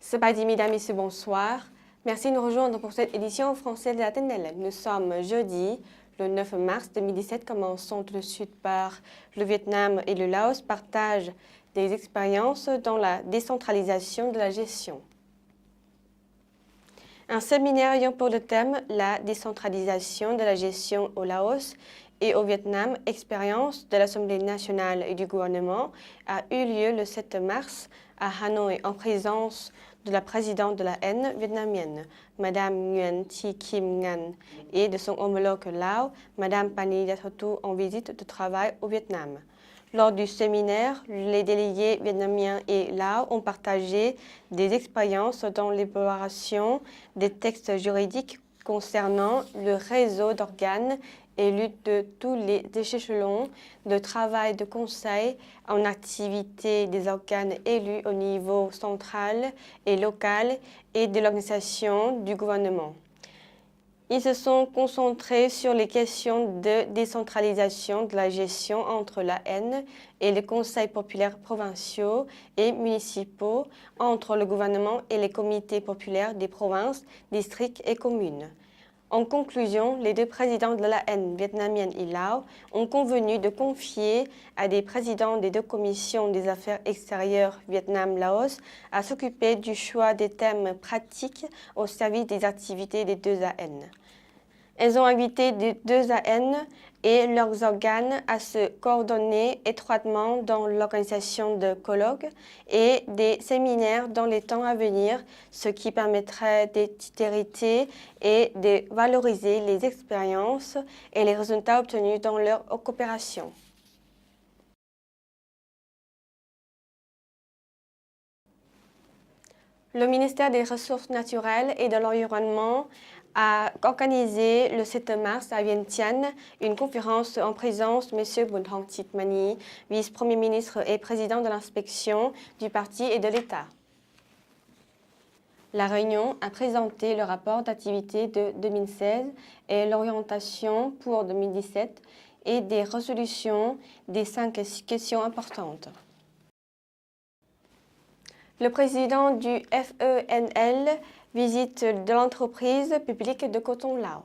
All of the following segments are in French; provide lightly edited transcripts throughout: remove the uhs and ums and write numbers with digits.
Sabadi, mesdames, messieurs, bonsoir. Merci de nous rejoindre pour cette édition française de la TNL. Nous sommes jeudi, le 9 mars 2017. Commençons tout de suite par le Vietnam et le Laos partagent des expériences dans la décentralisation de la gestion. Un séminaire ayant pour le thème la décentralisation de la gestion au Laos et au Vietnam, expérience de l'Assemblée nationale et du gouvernement, a eu lieu le 7 mars à Hanoï en présence de la présidente de la Haine vietnamienne, Madame Nguyen Thi Kim Ngan, et de son homologue Lao, Madame Pani Yathotu, en visite de travail au Vietnam. Lors du séminaire, les délégués vietnamiens et Lao ont partagé des expériences dans l'élaboration des textes juridiques concernant le réseau d'organes élus de tous les échelons de travail de conseil en activité des organes élus au niveau central et local et de l'organisation du gouvernement. Ils se sont concentrés sur les questions de décentralisation de la gestion entre la Haine et les conseils populaires provinciaux et municipaux, entre le gouvernement et les comités populaires des provinces, districts et communes. En conclusion, les deux présidents de la Haine vietnamienne et Lao ont convenu de confier à des présidents des deux commissions des affaires extérieures Vietnam-Laos à s'occuper du choix des thèmes pratiques au service des activités des deux AN. Elles ont invité les deux AN et leurs organes à se coordonner étroitement dans l'organisation de colloques et des séminaires dans les temps à venir, ce qui permettrait d'itérer et de valoriser les expériences et les résultats obtenus dans leur coopération. Le ministère des Ressources naturelles et de l'Environnement a organisé le 7 mars à Vientiane une conférence en présence de M. Bunthong Chitmani, vice-premier ministre et président de l'inspection du parti et de l'État. La réunion a présenté le rapport d'activité de 2016 et l'orientation pour 2017 et des résolutions des 5 questions importantes. Le président du FENL visite de l'entreprise publique de coton Lao.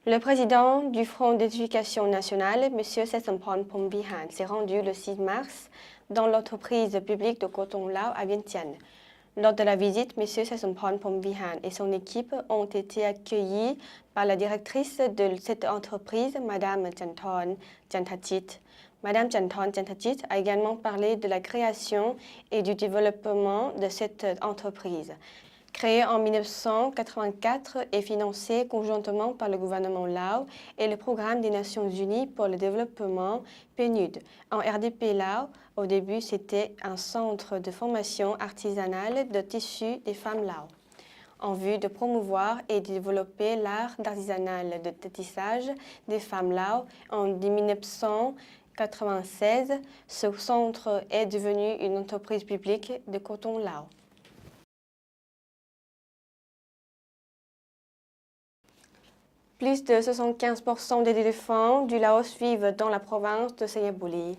Le président du Front d'éducation nationale, M. Sessampon Phomvihan, s'est rendu le 6 mars dans l'entreprise publique de coton Lao à Vientiane. Lors de la visite, M. Sessampon Phomvihan et son équipe ont été accueillis par la directrice de cette entreprise, Mme Chanthorn Chanthachit. Mme Chanthorn Chanthachit a également parlé de la création et du développement de cette entreprise. Créée en 1984 et financée conjointement par le gouvernement Lao et le Programme des Nations Unies pour le développement PNUD. En RDP Lao, au début, c'était un centre de formation artisanale de tissus des femmes Lao, en vue de promouvoir et de développer l'art artisanal de tissage des femmes Lao. En 1996, ce centre est devenu une entreprise publique de coton Lao. Plus de 75% des éléphants du Laos vivent dans la province de Sinyabuli.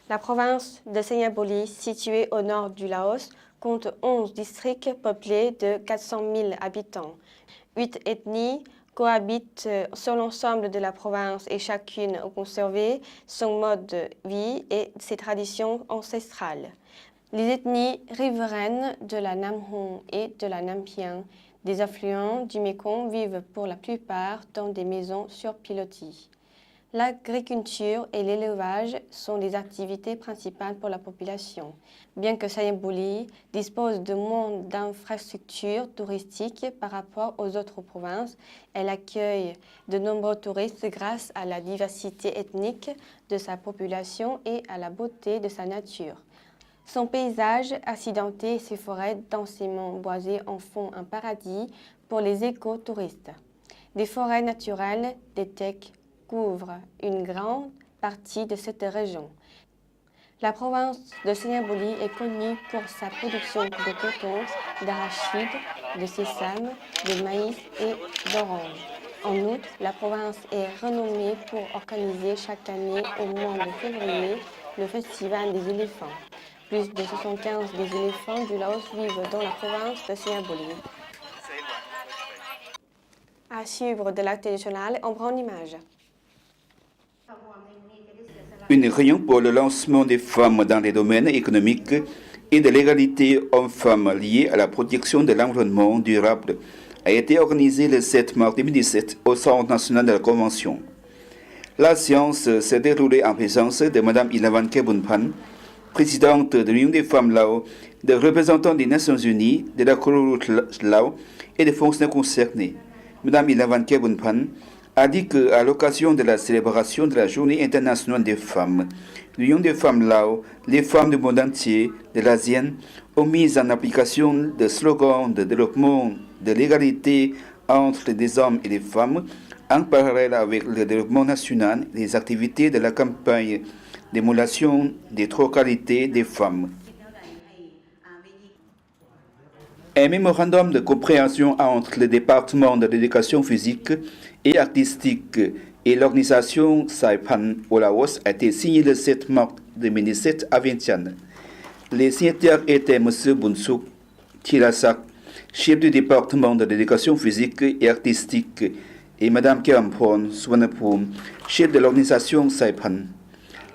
La province de Sinyabuli, située au nord du Laos, compte 11 districts peuplés de 400 000 habitants. 8 ethnies cohabitent sur l'ensemble de la province et chacune a conservé son mode de vie et ses traditions ancestrales. Les ethnies riveraines de la Nam Hong et de la Nam Pien, des affluents du Mékong, vivent pour la plupart dans des maisons sur pilotis. L'agriculture et l'élevage sont des activités principales pour la population. Bien que Sinyabuli dispose de moins d'infrastructures touristiques par rapport aux autres provinces, elle accueille de nombreux touristes grâce à la diversité ethnique de sa population et à la beauté de sa nature. Son paysage accidenté et ses forêts densément boisées en font un paradis pour les écotouristes. Des forêts naturelles, des tecs, couvrent une grande partie de cette région. La province de Sinyabuli est connue pour sa production de coton, d'arachide, de sésame, de maïs et d'oranges. En outre, la province est renommée pour organiser chaque année au mois de février le Festival des éléphants. Plus de 75 des éléphants du Laos vivent dans la province de Sihabuli. À suivre de l'acte national en grande image. Une réunion pour le lancement des femmes dans les domaines économiques et de l'égalité hommes-femmes liée à la protection de l'environnement durable a été organisée le 7 mars 2017 au Centre national de la Convention. La séance s'est déroulée en présence de Mme Ilavanke Bunpan, présidente de l'Union des femmes Lao, de représentants des Nations Unies, de la Croix-Rouge Lao et des fonctionnaires concernés. Mme Ilavanke Bunpan a dit qu'à l'occasion de la célébration de la Journée internationale des femmes, l'Union des femmes Lao, les femmes du monde entier, de l'ASEAN, ont mis en application le slogan de développement de l'égalité entre les hommes et les femmes, en parallèle avec le développement national, les activités de la campagne d'émulation des trois qualités des femmes. Un mémorandum de compréhension entre le département de l'éducation physique et artistique et l'organisation Saipan au Laos a été signé le 7 mars 2017 à Vientiane. Les signataires étaient M. Bunsuk Thirasak, chef du département de l'éducation physique et artistique, et Mme Kerampon Swanapum, chef de l'organisation Saipan.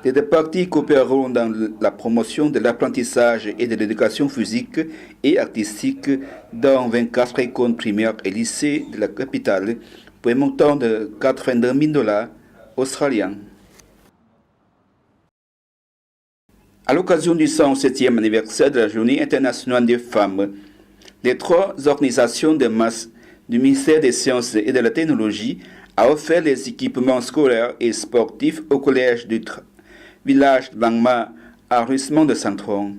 Les deux parties coopéreront dans la promotion de l'apprentissage et de l'éducation physique et artistique dans 24 écoles primaires et lycées de la capitale pour un montant de $82,000 australiens. À l'occasion du 107e anniversaire de la Journée internationale des femmes, les trois organisations de masse du ministère des Sciences et de la Technologie ont offert les équipements scolaires et sportifs au collège du village Bangma, arrondissement de Centron.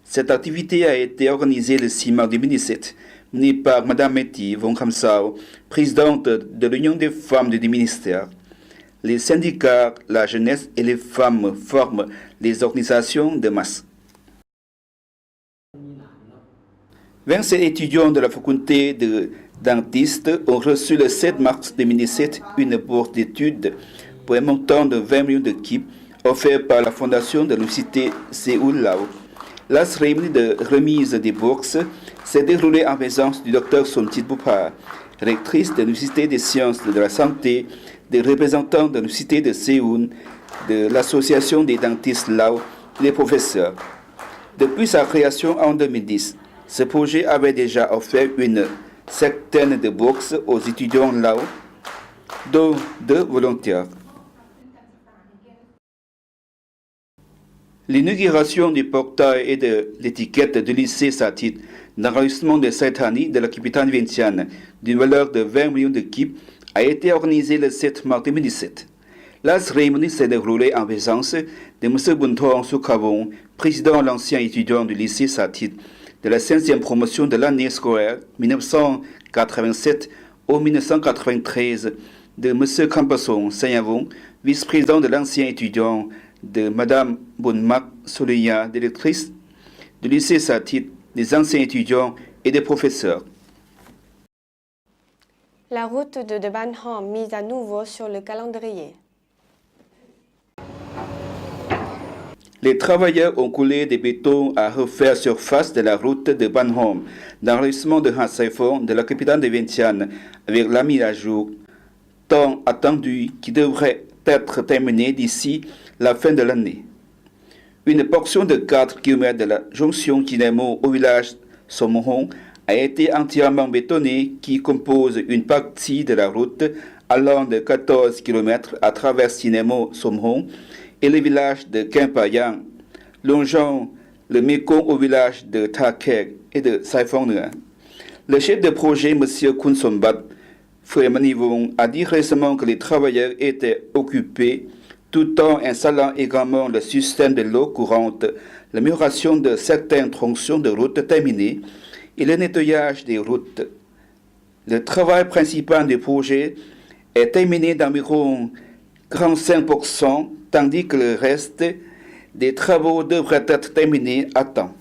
Cette activité a été organisée le 6 mars 2017, menée par Mme Meti Vongkhamsao, présidente de l'Union des femmes du ministère. Les syndicats, la jeunesse et les femmes forment les organisations de masse. 27 étudiants de la faculté de dentistes ont reçu le 7 mars 2017 une bourse d'études pour un montant de 20 millions de kip offert par la fondation de l'Université Séoul-Lao. La cérémonie de remise des bourses s'est déroulée en présence du Dr Somchit Bupar, rectrice de l'Université des sciences de la santé, des représentants de l'Université de Séoul, de l'Association des dentistes Lao et des professeurs. Depuis sa création en 2010, ce projet avait déjà offert une centaine de bourses aux étudiants Lao, dont 2 volontaires. L'inauguration du portail et de l'étiquette du lycée Satit dans l'arrondissement de Saitani de la capitale vientiane d'une valeur de 20 millions de kip a été organisée le 7 mars 2017. La cérémonie s'est déroulée en présence de M. Bunthong Sukhavong, président l'ancien étudiant du lycée Satit de la 5e promotion de l'année scolaire 1987 au 1993, de M. Kampasong Sanyavong, vice-président de l'ancien étudiant, de Mme Bunmak Soleya, directrice du lycée Satit, des anciens étudiants et des professeurs. La route de Ban Hom mise à nouveau sur le calendrier. Les travailleurs ont coulé des bétons à refaire surface de la route de Ban Hom, dans l'arrondissement de Han Sai-Phong de la capitale de Vientiane, avec la mise à jour tant attendue qui devrait être terminée d'ici la fin de l'année. Une portion de 4 km de la jonction Kinemo au village Somohon a été entièrement bétonnée, qui compose une partie de la route allant de 14 km à travers Kinemo Somohon et le village de Kempayang, longeant le Mekong au village de Thakek et de Saiphong. Le chef de projet, M. Kun Sombat Fremanivong, a dit récemment que les travailleurs étaient occupés tout en installant également le système de l'eau courante, l'amélioration de certaines tronçons de route terminées et le nettoyage des routes. Le travail principal du projet est terminé d'environ 45%, tandis que le reste des travaux devrait être terminé à temps.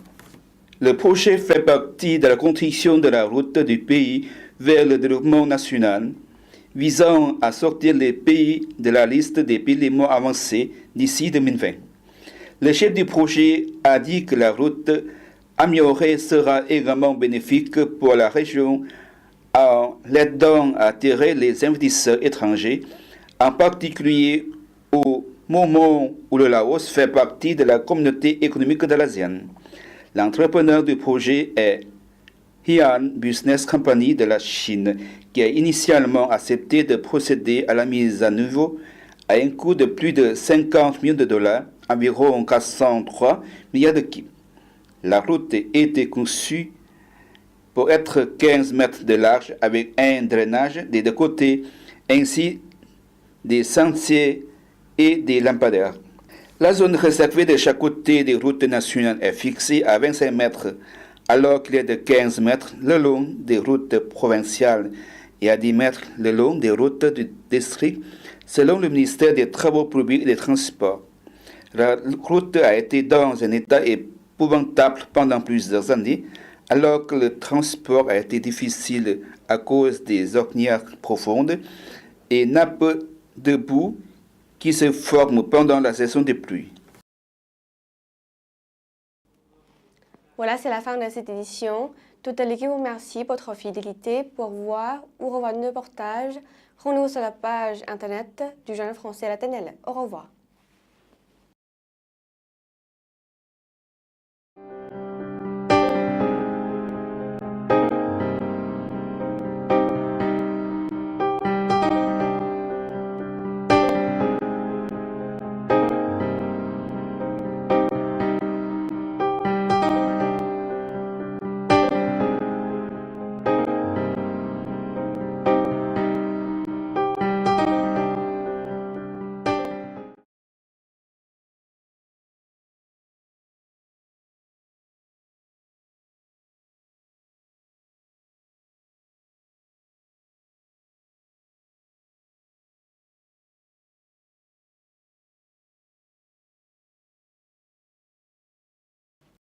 Le projet fait partie de la contribution de la route du pays vers le développement national, visant à sortir les pays de la liste des pays les moins avancés d'ici 2020. Le chef du projet a dit que la route améliorée sera également bénéfique pour la région en l'aidant à attirer les investisseurs étrangers, en particulier au moment où le Laos fait partie de la communauté économique de l'ASEAN. L'entrepreneur du projet est Hyun Business Company de la Chine, qui a initialement accepté de procéder à la mise à niveau à un coût de plus de 50 millions de dollars, environ 403 milliards de kip. La route a été conçue pour être 15 mètres de large avec un drainage des deux côtés, ainsi des sentiers et des lampadaires. La zone réservée de chaque côté des routes nationales est fixée à 25 mètres, alors qu'il est de 15 mètres le long des routes provinciales et à 10 mètres le long des routes du district, selon le ministère des Travaux publics et des Transports. La route a été dans un état épouvantable pendant plusieurs années, alors que le transport a été difficile à cause des ornières profondes et nappes de boue qui se forment pendant la saison des pluies. Voilà, c'est la fin de cette édition. Toute l'équipe vous remercie pour votre fidélité. Pour voir ou revoir nos reportages, rendez-vous sur la page internet du Journal français à la TNL. Au revoir.